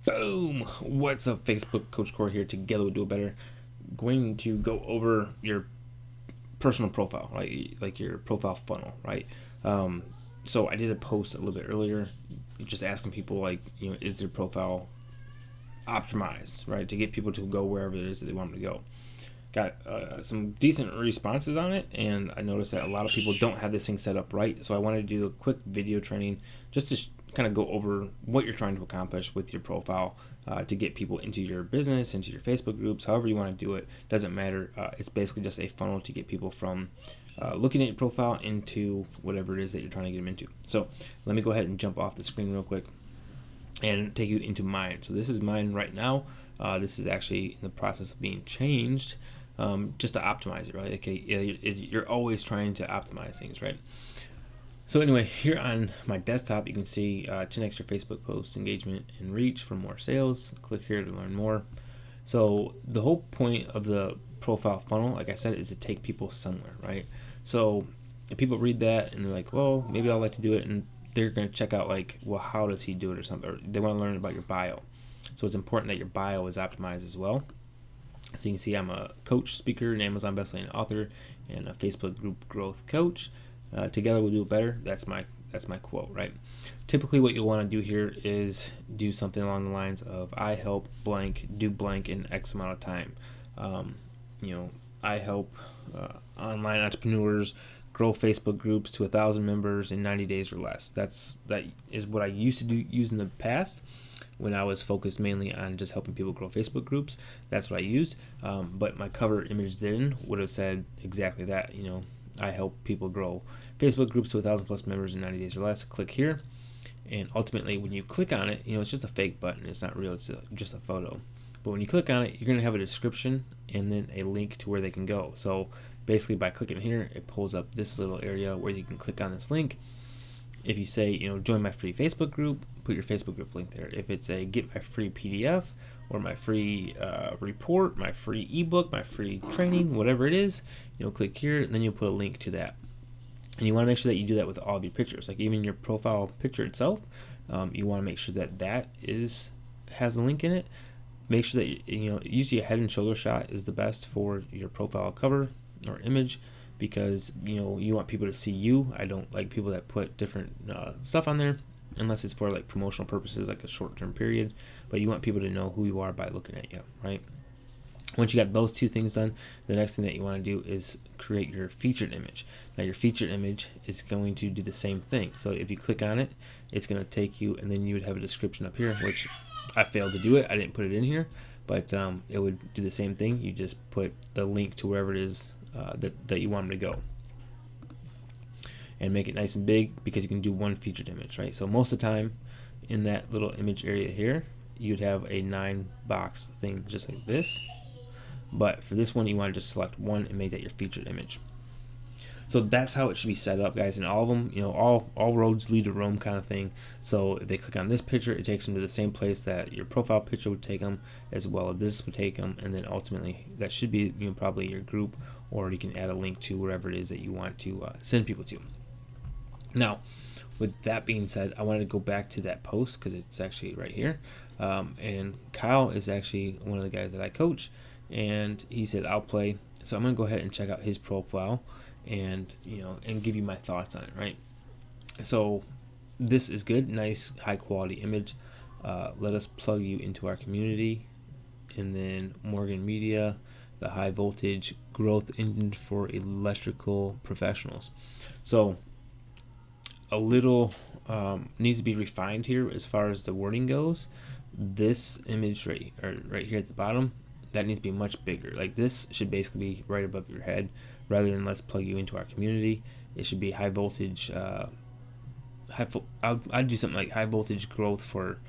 Boom! What's up, Facebook? Coach Core here. Together we'll do it better. Going to go over your personal profile, right? Like your profile funnel, right? So I did a post a little bit earlier, just asking people like, is their profile optimized, right, to get people to go wherever it is that they want them to go. Got some decent responses on it, and I noticed that a lot of people don't have this thing set up right. So I wanted to do a quick video training just to kind of go over what you're trying to accomplish with your profile to get people into your business, into your Facebook groups, however you want to do it. Doesn't matter. It's basically just a funnel to get people from looking at your profile into whatever it is that you're trying to get them into. So let me go ahead and jump off the screen real quick and take you into mine. So this is mine right now. This is actually in the process of being changed just to optimize it, right? Okay, you're always trying to optimize things, right? So anyway, here on my desktop, you can see 10x your Facebook posts, engagement, and reach for more sales. Click here to learn more. So the whole point of the profile funnel, like I said, is to take people somewhere, right? So if people read that and they're like, well, maybe I'd like to do it, and they're going to check out like, well, how does he do it or something, or they want to learn about your bio. So it's important that your bio is optimized as well. So you can see I'm a coach, speaker, an Amazon bestselling author, and a Facebook group growth coach. Together we'll do it better. That's my quote, right? Typically what you'll want to do here is do something along the lines of I help blank do blank in X amount of time. I help online entrepreneurs grow Facebook groups to 1,000 members in 90 days or less. That is what I used to use in the past when I was focused mainly on just helping people grow Facebook groups. That's what I used. But my cover image then would have said exactly that. I help people grow Facebook groups to 1,000 plus members in 90 days or less. Click here, and ultimately when you click on it, it's just a fake button. It's not real. It's just a photo. But when you click on it, you're going to have a description and then a link to where they can go. So basically by clicking here, it pulls up this little area where you can click on this link. If you say, join my free Facebook group, put your Facebook group link there. If it's a get my free PDF or my free report, my free ebook, my free training, whatever it is, click here, and then you'll put a link to that. And you want to make sure that you do that with all of your pictures, like even your profile picture itself. You want to make sure that has a link in it. Make sure that usually a head and shoulder shot is the best for your profile cover or image, because you want people to see you. I don't like people that put different stuff on there unless it's for like promotional purposes, like a short-term period. But you want people to know who you are by looking at you, right? Once you got those two things done, the next thing that you want to do is create your featured image. Now your featured image is going to do the same thing. So if you click on it, it's going to take you, and then you would have a description up here, which I failed to do it. I didn't put it in here, but it would do the same thing. You just put the link to wherever it is that you want them to go, and make it nice and big, because you can do one featured image, right? So most of the time in that little image area here, you'd have a 9-box thing just like this. But for this one, you want to just select one and make that your featured image. So that's how it should be set up, guys. And all of them, all roads lead to Rome kind of thing. So if they click on this picture, it takes them to the same place that your profile picture would take them, as well as this would take them. And then ultimately, that should be probably your group, or you can add a link to wherever it is that you want to send people to. Now, with that being said, I wanted to go back to that post because it's actually right here. And Kyle is actually one of the guys that I coach, and he said I'll play. So I'm gonna go ahead and check out his profile, and and give you my thoughts on it, right? So this is good, nice, high quality image. Let us plug you into our community, and then Morgan Media, the high voltage growth engine for electrical professionals. So a little needs to be refined here as far as the wording goes. This image right here at the bottom, that needs to be much bigger. Like this should basically be right above your head, rather than let's plug you into our community. It should be high voltage. I'd do something like high voltage growth for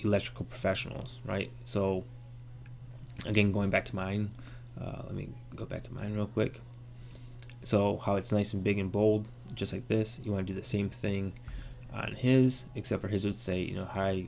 electrical professionals, right? So again, going back to mine, let me go back to mine real quick. So how it's nice and big and bold, just like this. You want to do the same thing on his, except for his would say high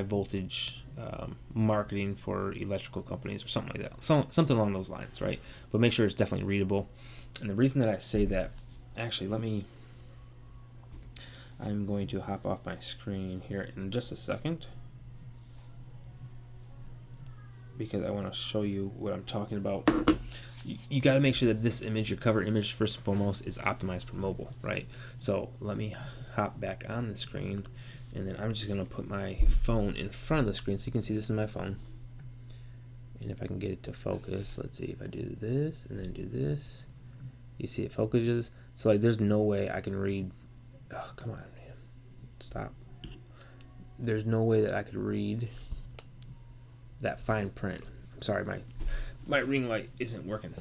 voltage marketing for electrical companies or something like that. Something along those lines, right? But make sure it's definitely readable. And the reason that I say that, actually, I'm going to hop off my screen here in just a second. because I want to show you what I'm talking about. You got to make sure that this image, your cover image, first and foremost, is optimized for mobile, right? So let me hop back on the screen, and then I'm just going to put my phone in front of the screen so you can see this is my phone. And if I can get it to focus, let's see if I do this and then do this. You see it focuses. So like there's no way I can read. Oh, come on, man. Stop. There's no way that I could read that fine print. I'm sorry, my ring light isn't working,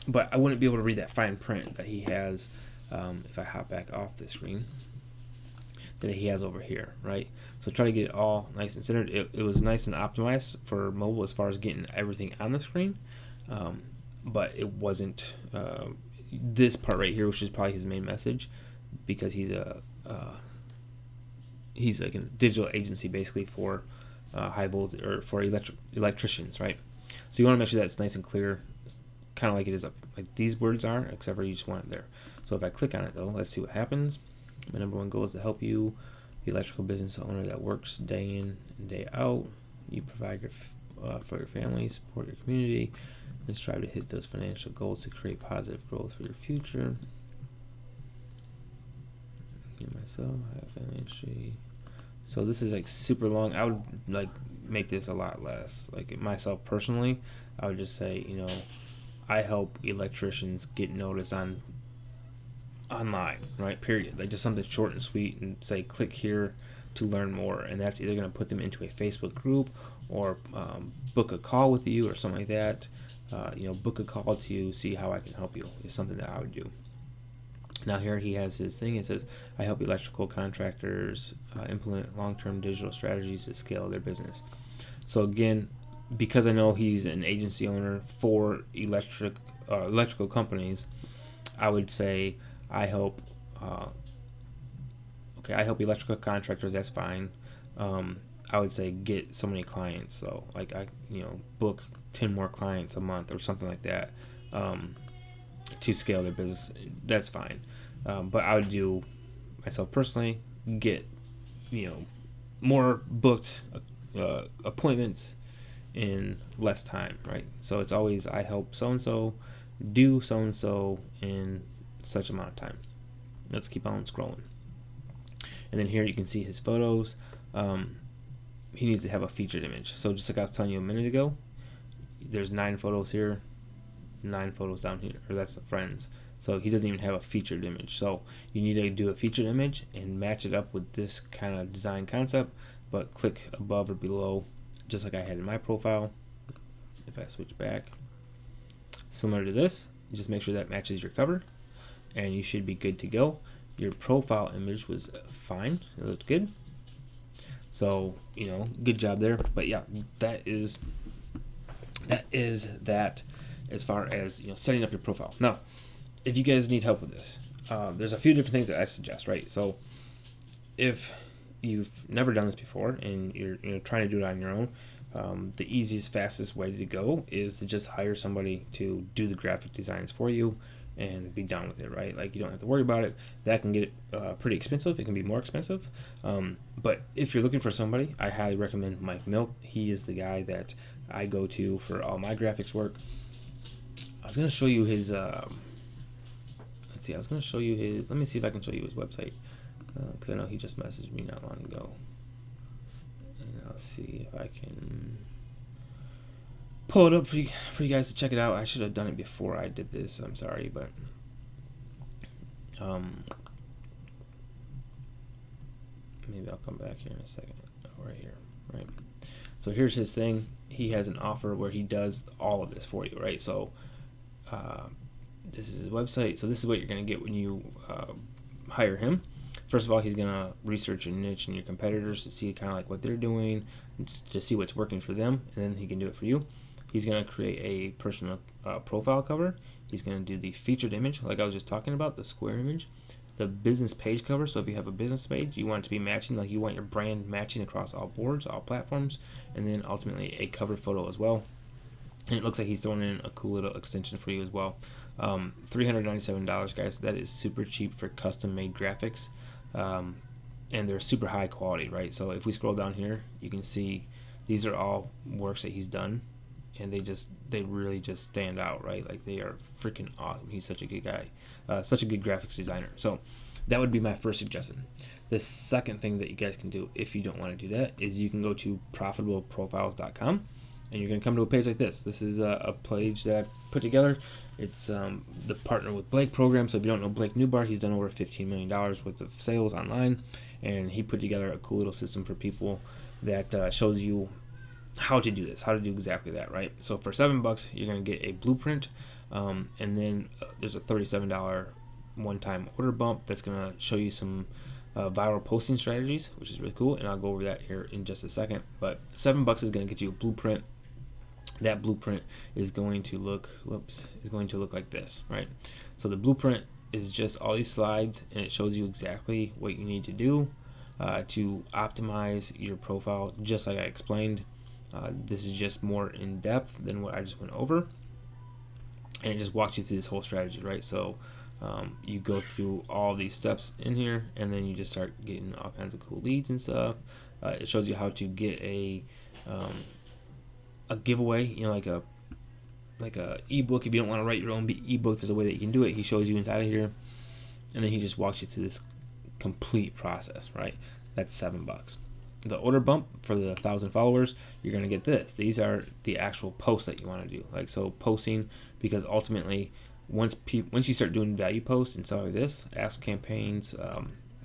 but I wouldn't be able to read that fine print that he has if I hop back off the screen that he has over here, right? So try to get it all nice and centered. It was nice and optimized for mobile as far as getting everything on the screen, but it wasn't this part right here, which is probably his main message, because he's like a digital agency basically for high voltage or for electricians, right? So you want to make sure that it's nice and clear, kind of like it is up, like these words are, except for you just want it there. So if I click on it though, let's see what happens. My number one goal is to help you, the electrical business owner that works day in and day out. You provide for your family, support your community, and strive to hit those financial goals to create positive growth for your future. Give myself, I have family industry. So this is like super long. I would like make this a lot less. Like myself personally, I would just say, you know, I help electricians get noticed online, right? Period. Like just something short and sweet, and say click here to learn more, and that's either going to put them into a Facebook group or book a call with you or something like that. You know, book a call to see how I can help you is something that I would do. Now here he has his thing. It says, I help electrical contractors implement long-term digital strategies to scale their business. So again, because I know he's an agency owner for electrical companies, I would say I help I help electrical contractors. That's fine. I would say get so many clients. So like I book 10 more clients a month or something like that to scale their business. That's fine. But I would do myself personally, get more booked appointments in less time, right? So it's always I help so and so do so and so in such amount of time. Let's keep on scrolling. And then here you can see his photos. He needs to have a featured image. So just like I was telling you a minute ago, there's 9 photos here, 9 photos down here, or that's the friends. So he doesn't even have a featured image. So you need to do a featured image and match it up with this kind of design concept, but click above or below, just like I had in my profile. If I switch back, similar to this, just make sure that matches your cover, and you should be good to go. Your profile image was fine. It looked good. So, good job there. But yeah, that is that as far as, setting up your profile. Now, if you guys need help with this, there's a few different things that I suggest, right? So if you've never done this before and you're trying to do it on your own, the easiest, fastest way to go is to just hire somebody to do the graphic designs for you and be done with it, right? Like you don't have to worry about it. That can get pretty expensive. It can be more expensive. But if you're looking for somebody, I highly recommend Mike Milt. He is the guy that I go to for all my graphics work. I was going to show you his, let me see if I can show you his website, because I know he just messaged me not long ago. And I'll see if I can pull it up for you guys to check it out. I should have done it before I did this. I'm sorry, but maybe I'll come back here in a second. Oh, right here, right? So here's his thing. He has an offer where he does all of this for you, right? So this is his website. So this is what you're going to get when you hire him. First of all, he's going to research your niche and your competitors to see kind of like what they're doing, to see what's working for them, and then he can do it for you. He's going to create a personal profile cover. He's going to do the featured image, like I was just talking about, the square image. The business page cover, so if you have a business page, you want it to be matching, like you want your brand matching across all boards, all platforms, and then ultimately a cover photo as well. And it looks like he's throwing in a cool little extension for you as well. $397, guys. That is super cheap for custom-made graphics, and they're super high quality, right? So if we scroll down here, you can see these are all works that he's done and they really just stand out, right? Like they are freaking awesome. He's such a good guy, such a good graphics designer. So that would be my first suggestion. The second thing that you guys can do if you don't want to do that is you can go to profitableprofiles.com, and you're going to come to a page like this. This is a page that I put together. It's the Partner with Blake program. So if you don't know Blake Newbar, he's done over $15 million worth of sales online, and he put together a cool little system for people that shows you how to do this, how to do exactly that, right? So for $7, you're going to get a blueprint, and then there's a $37 one-time order bump that's going to show you some viral posting strategies, which is really cool, and I'll go over that here in just a second. But $7 is going to get you a blueprint. That blueprint is going to look like this, right? So the blueprint is just all these slides, and it shows you exactly what you need to do to optimize your profile, just like I explained. This is just more in depth than what I just went over, and it just walks you through this whole strategy, right? So you go through all these steps in here, and then you just start getting all kinds of cool leads and stuff. It shows you how to get a giveaway, like a ebook. If you don't want to write your own ebook, there's a way that you can do it. He shows you inside of here, and then he just walks you through this complete process, right? That's $7. The order bump for the 1,000 followers, you're going to get this. These are the actual posts that you want to do. Like, so posting, because ultimately once you start doing value posts and stuff like this, ask campaigns,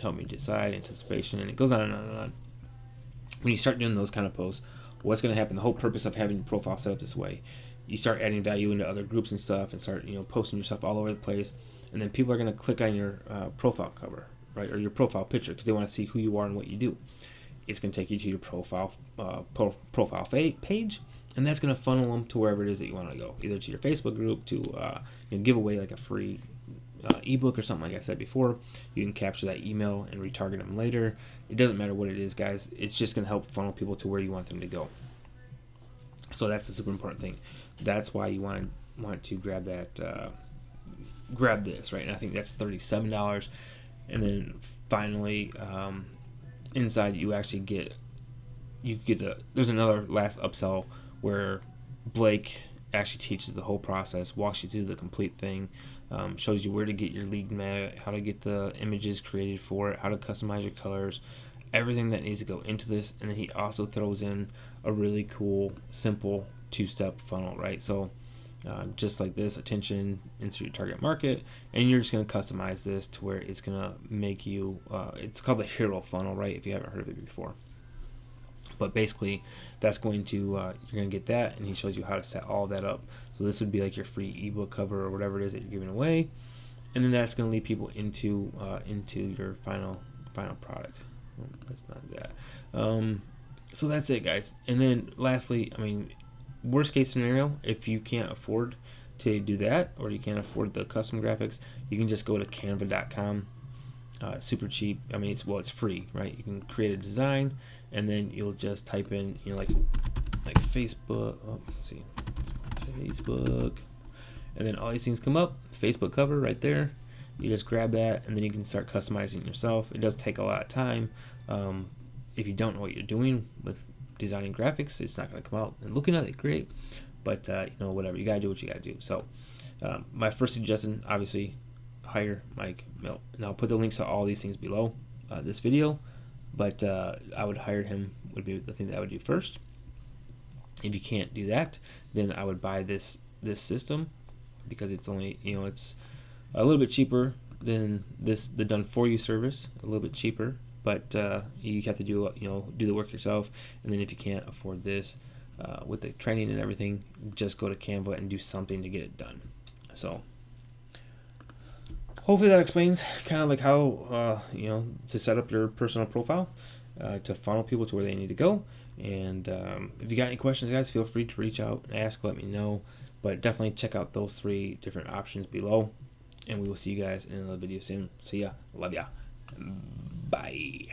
help me decide, anticipation, and it goes on and on and on. When you start doing those kind of posts, what's going to happen? The whole purpose of having your profile set up this way, you start adding value into other groups and stuff, and start posting your stuff all over the place, and then people are going to click on your profile cover, right, or your profile picture, because they want to see who you are and what you do. It's going to take you to your profile page, and that's going to funnel them to wherever it is that you want to go, either to your Facebook group, to give away like a free ebook or something like I said before. You can capture that email and retarget them later. It doesn't matter what it is, guys. It's just going to help funnel people to where you want them to go. So that's the super important thing. That's why you want to grab that, grab this, right? And I think that's $37. And then finally, inside you actually get there's another last upsell where Blake actually teaches the whole process, walks you through the complete thing, shows you where to get your lead magnet, how to get the images created for it, how to customize your colors, everything that needs to go into this. And then he also throws in a really cool, simple 2-step funnel, right? So just like this, attention, insert your target market, and you're just going to customize this to where it's going to make you, it's called the hero funnel, right, if you haven't heard of it before. But basically, that's going to, you're going to get that, and he shows you how to set all that up. So this would be like your free ebook cover or whatever it is that you're giving away, and then that's going to lead people into your final product. That's not that. So that's it, guys. And then lastly, I mean, worst case scenario, if you can't afford to do that, or you can't afford the custom graphics, you can just go to canva.com. Super cheap. I mean, it's free, right? You can create a design, and then you'll just type in, like Facebook. Oh, let's see, Facebook, and then all these things come up. Facebook cover right there. You just grab that, and then you can start customizing it yourself. It does take a lot of time. If you don't know what you're doing with designing graphics, it's not going to come out and looking at it great. But whatever, you gotta do what you gotta do. So my first suggestion, obviously, hire Mike Milt, and I'll put the links to all these things below this video. But I would hire him, would be the thing that I would do first. If you can't do that, then I would buy this system, because it's only, it's a little bit cheaper than the done for you service, a little bit cheaper, but you have to do the work yourself. And then if you can't afford this with the training and everything, just go to Canva and do something to get it done. So hopefully that explains kind of like how to set up your personal profile to funnel people to where they need to go. And if you got any questions, guys, feel free to reach out and ask, let me know. But definitely check out those 3 different options below, and we will see you guys in another video soon. See ya. Love ya. Bye.